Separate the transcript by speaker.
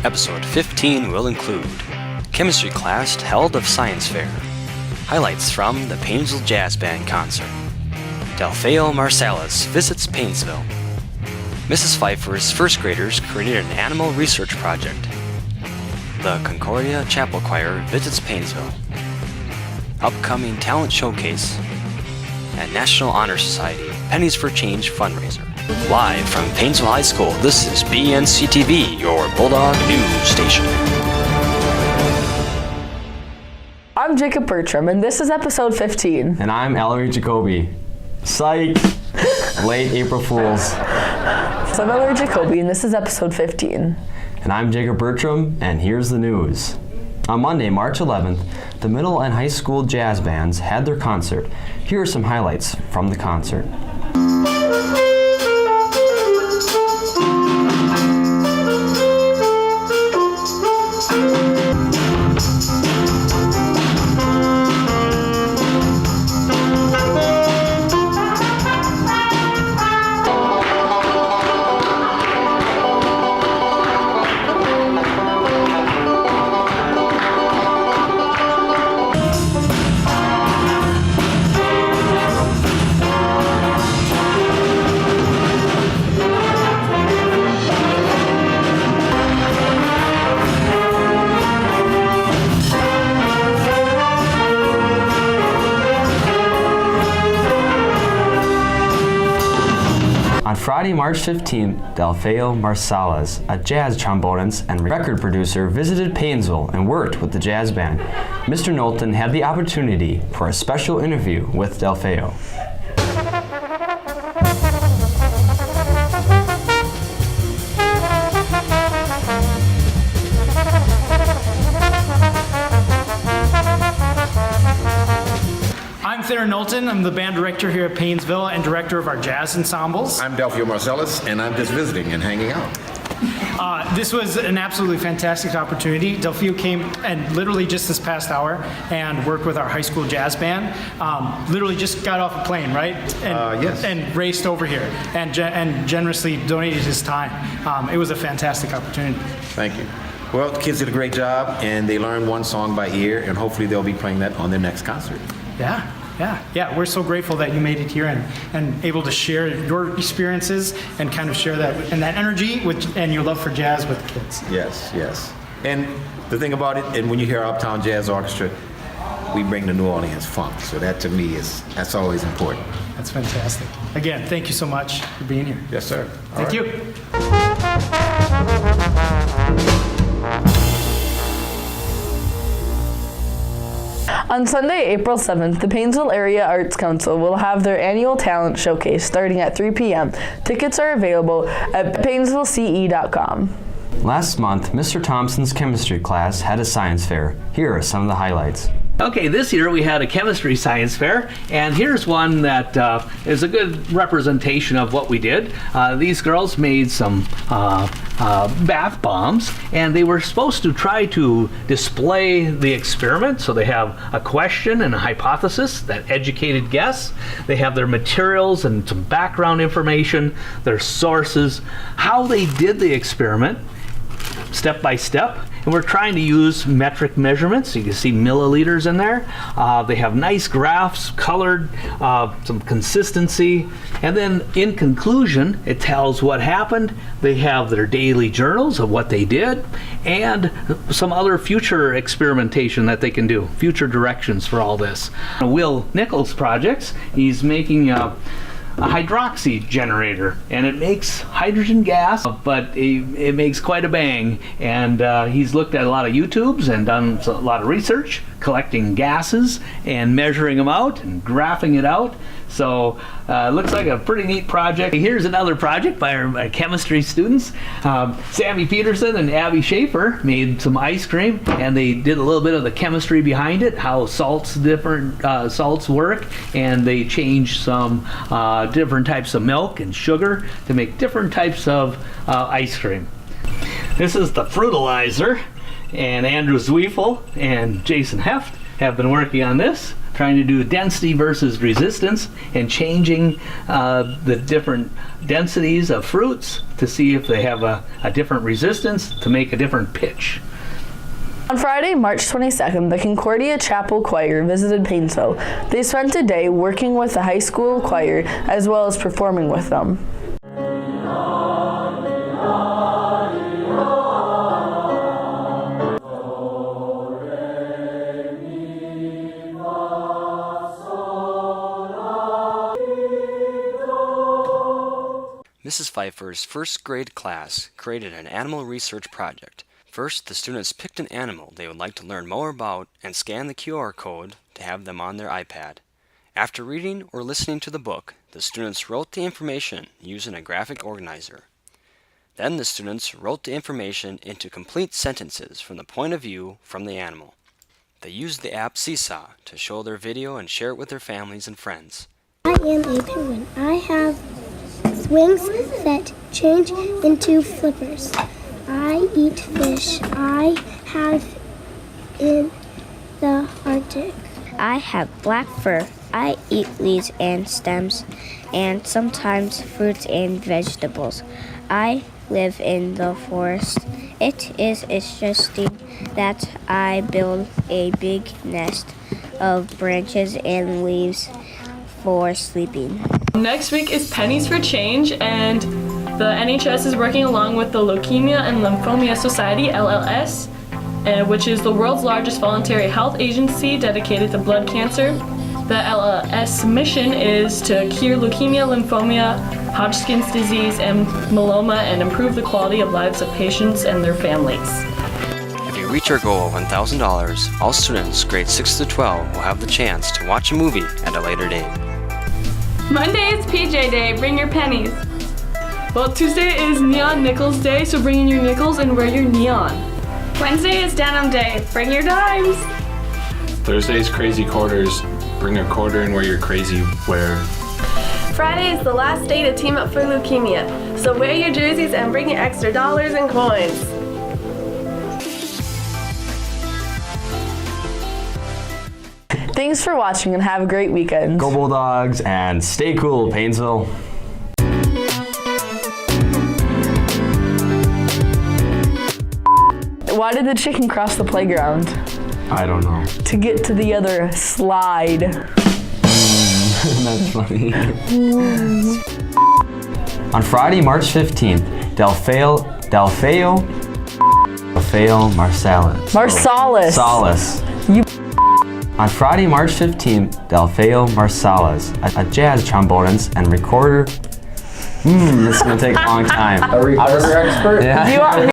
Speaker 1: Episode 15 will include Chemistry class held of Science Fair, highlights from the Paynesville Jazz Band concert, Delfeayo Marsalis visits Paynesville, Mrs. Pfeiffer's first graders created an animal research project, the Concordia Chapel Choir visits Paynesville, upcoming talent showcase, and National Honor Society Pennies for Change fundraiser. Live from Paynesville High School, this is BNC-Tv, your Bulldog news station.
Speaker 2: I'm Jacob Bertram, and this is episode 15.
Speaker 3: And I'm Ellery Jacoby. Psych! Late April Fools.
Speaker 2: So I'm Ellery Jacoby, and this is episode 15.
Speaker 3: And I'm Jacob Bertram, and here's the news. On Monday, March 11th, the middle and high school jazz bands had their concert. Here are some highlights from the concert. On Friday, March 15th, Delfeayo Marsalis, a jazz trombonist and record producer, visited Paynesville and worked with the jazz band. Mr. Knowlton had the opportunity for a special interview with Delfeayo.
Speaker 4: I'm Knowlton. I'm the band director here at Paynesville and director of our jazz ensembles.
Speaker 5: I'm Delfeayo Marsalis, and I'm just visiting and hanging out.
Speaker 4: This was an absolutely fantastic opportunity. Delfeayo came and literally just this past hour and worked with our high school jazz band. Literally just got off a plane, right? And,
Speaker 5: yes.
Speaker 4: And raced over here and generously donated his time. It was a fantastic opportunity.
Speaker 5: Thank you. Well, the kids did a great job, and they learned one song by ear, and hopefully they'll be playing that on their next concert.
Speaker 4: Yeah. We're so grateful that you made it here and able to share your experiences and kind of share that and that energy and your love for jazz with the kids.
Speaker 5: Yes. And the thing about it, and when you hear Uptown Jazz Orchestra, we bring the New Orleans funk. So that to me that's always important.
Speaker 4: That's fantastic. Again, thank you so much for being here.
Speaker 5: Yes, sir.
Speaker 4: Thank you.
Speaker 2: On Sunday, April 7th, the Paynesville Area Arts Council will have their annual talent showcase starting at 3 p.m. Tickets are available at paynesvillece.com.
Speaker 3: Last month, Mr. Thompson's chemistry class had a science fair. Here are some of the highlights.
Speaker 6: Okay, this year we had a chemistry science fair, and here's one that is a good representation of what we did. These girls made some bath bombs, and they were supposed to try to display the experiment. So they have a question and a hypothesis, that educated guess. They have their materials and some background information, their sources, how they did the experiment, step by step. And we're trying to use metric measurements. You can see milliliters in there. They have nice graphs, colored, some consistency. And then in conclusion, it tells what happened. They have their daily journals of what they did and some other future experimentation that they can do, future directions for all this. Will Nichols projects, he's making a hydroxy generator, and it makes hydrogen gas, but it makes quite a bang. And he's looked at a lot of YouTubes and done a lot of research, collecting gases and measuring them out and graphing it out. So it looks like a pretty neat project. Here's another project by our chemistry students. Sammy Peterson and Abby Schaefer made some ice cream, and they did a little bit of the chemistry behind it, how different salts work, and they changed some different types of milk and sugar to make different types of ice cream. This is the Fruitalizer, and Andrew Zwiefel and Jason Heft have been working on this. trying to do density versus resistance and changing the different densities of fruits to see if they have a different resistance to make a different pitch.
Speaker 2: On Friday, March 22nd, the Concordia Chapel Choir visited Paynesville. They spent a day working with the high school choir as well as performing with them.
Speaker 1: Mrs. Pfeiffer's first grade class created an animal research project. First, the students picked an animal they would like to learn more about and scanned the QR code to have them on their iPad. After reading or listening to the book, the students wrote the information using a graphic organizer. Then the students wrote the information into complete sentences from the point of view from the animal. They used the app Seesaw to show their video and share it with their families and friends.
Speaker 7: I am a penguin. I have wings that change into flippers. I eat fish. I have in the Arctic.
Speaker 8: I have black fur. I eat leaves and stems and sometimes fruits and vegetables. I live in the forest. It is interesting that I build a big nest of branches and leaves for sleeping.
Speaker 9: Next week is Pennies for Change, and the NHS is working along with the Leukemia and Lymphoma Society, LLS, which is the world's largest voluntary health agency dedicated to blood cancer. The LLS mission is to cure leukemia, lymphoma, Hodgkin's disease, and myeloma and improve the quality of lives of patients and their families.
Speaker 1: If you reach our goal of $1,000, all students grades 6 to 12 will have the chance to watch a movie at a later date.
Speaker 9: Monday is PJ Day, bring your pennies. Well, Tuesday is Neon Nickels Day, so bring in your nickels and wear your neon. Wednesday is Denim Day, bring your dimes.
Speaker 10: Thursday is Crazy Quarters, bring a quarter and wear your crazy wear.
Speaker 9: Friday is the last day to team up for leukemia, so wear your jerseys and bring your extra dollars and coins.
Speaker 2: Thanks for watching and have a great weekend.
Speaker 3: Go Bulldogs and stay cool, Paynesville.
Speaker 2: Why did the chicken cross the playground?
Speaker 3: I don't know.
Speaker 2: To get to the other slide.
Speaker 3: That's funny. On Friday, March 15th, Delfeayo Marsalis. On Friday, March 15th, Delfeayo Marsalis, a jazz trombonist and recorder. This is going to take a long time.
Speaker 5: A recorder expert?
Speaker 3: Yeah.
Speaker 2: Do you want me